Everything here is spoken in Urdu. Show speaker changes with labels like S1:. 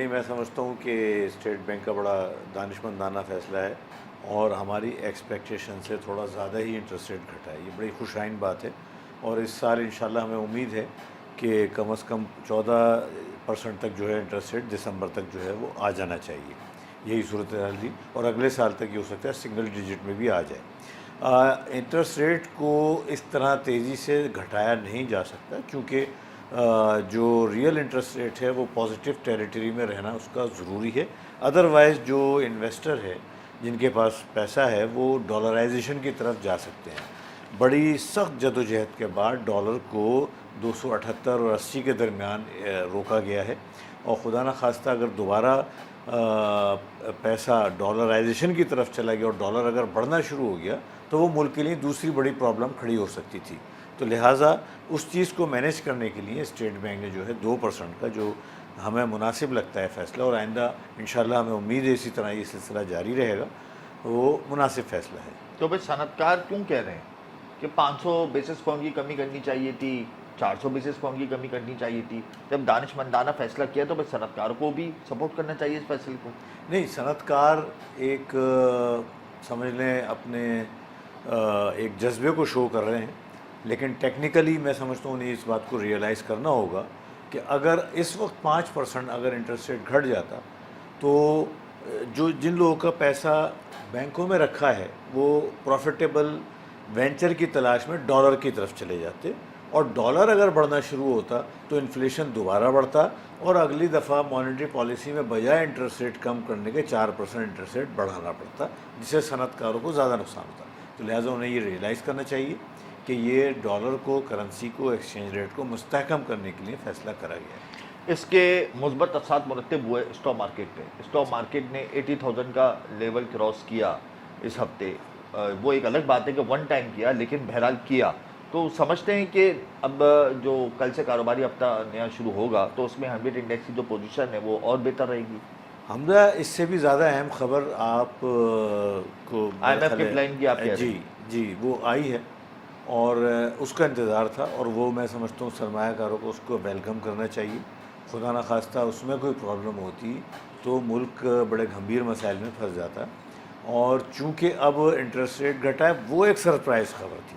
S1: نہیں، میں سمجھتا ہوں کہ اسٹیٹ بینک کا بڑا دانشمندانہ فیصلہ ہے اور ہماری ایکسپیکٹیشن سے تھوڑا زیادہ ہی انٹرسٹ ریٹ گھٹا ہے. یہ بڑی خوش آئند بات ہے اور اس سال انشاءاللہ ہمیں امید ہے کہ کم از کم 14% تک جو ہے انٹرسٹ ریٹ دسمبر تک جو ہے وہ آ جانا چاہیے. یہی صورتحال تھی اور اگلے سال تک یہ ہو سکتا ہے سنگل ڈیجٹ میں بھی آ جائے. انٹرسٹ ریٹ کو اس طرح تیزی سے گھٹایا نہیں جا سکتا کیونکہ جو ریئل انٹرسٹ ریٹ ہے وہ پازیٹیو ٹیریٹری میں رہنا اس کا ضروری ہے. ادروائز جو انویسٹر ہے جن کے پاس پیسہ ہے وہ ڈالرائزیشن کی طرف جا سکتے ہیں. بڑی سخت جدوجہد کے بعد ڈالر کو 278 اور 80 کے درمیان روکا گیا ہے اور خدا نخواستہ اگر دوبارہ پیسہ ڈالرائزیشن کی طرف چلا گیا اور ڈالر اگر بڑھنا شروع ہو گیا تو وہ ملک کے لیے دوسری بڑی پرابلم کھڑی ہو سکتی تھی. تو لہٰذا اس چیز کو مینیج کرنے کے لیے اسٹیٹ بینک نے جو ہے 2% کا جو ہمیں مناسب لگتا ہے فیصلہ، اور آئندہ انشاءاللہ ہمیں امید ہے اسی طرح یہ سلسلہ جاری رہے گا، وہ مناسب فیصلہ ہے.
S2: تو بھائی صنعت کار کیوں کہہ رہے ہیں کہ 500 بیسس پوائنٹ کی کمی کرنی چاہیے تھی، 400 بیسس پوائنٹ کی کمی کرنی چاہیے تھی؟ جب دانشمندانہ فیصلہ کیا تو بھائی صنعت کاروں کو بھی سپورٹ کرنا چاہیے اس فیصلے کو.
S1: نہیں، صنعت کار ایک سمجھ لیں اپنے ایک جذبے کو شو کر رہے ہیں، لیکن ٹیکنیکلی میں سمجھتا ہوں انہیں اس بات کو ریئلائز کرنا ہوگا کہ اگر اس وقت 5% اگر انٹرسٹ ریٹ گھٹ جاتا تو جن لوگوں کا پیسہ بینکوں میں رکھا ہے وہ پروفیٹیبل وینچر کی تلاش میں ڈالر کی طرف چلے جاتے، اور ڈالر اگر بڑھنا شروع ہوتا تو انفلیشن دوبارہ بڑھتا اور اگلی دفعہ مانیٹری پالیسی میں بجائے انٹرسٹ ریٹ کم کرنے کے 4% انٹرسٹ ریٹ بڑھانا پڑتا، جس سے صنعت کاروں کو زیادہ نقصان ہوتا. تو لہٰذا انہیں یہ ریئلائز کرنا چاہیے کہ یہ ڈالر کو، کرنسی کو، ایکسچینج ریٹ کو مستحکم کرنے کے لیے فیصلہ کرا گیا ہے.
S2: اس کے مثبت اثرات مرتب ہوئے اسٹاک مارکیٹ پہ. اسٹاک مارکیٹ نے 80,000 کا لیول کراس کیا اس ہفتے. وہ ایک الگ بات ہے کہ ون ٹائم کیا، لیکن بہرحال کیا. تو سمجھتے ہیں کہ اب جو کل سے کاروباری ہفتہ نیا شروع ہوگا تو اس میں 100 انڈیکس کی جو پوزیشن ہے وہ اور بہتر رہے گی.
S1: حمزہ، اس سے بھی زیادہ اہم خبر آپ کو
S2: IMF کے پلان کی آپ کہہ رہے ہیں.
S1: جی وہ آئی ہے اور اس کا انتظار تھا، اور وہ میں سمجھتا ہوں سرمایہ کاروں کو اس کو ویلکم کرنا چاہیے. خدا نخواستہ اس میں کوئی پرابلم ہوتی تو ملک بڑے گھمبیر مسائل میں پھنس جاتا، اور چونکہ اب انٹرسٹ ریٹ گھٹا ہے وہ ایک سرپرائز خبر تھی.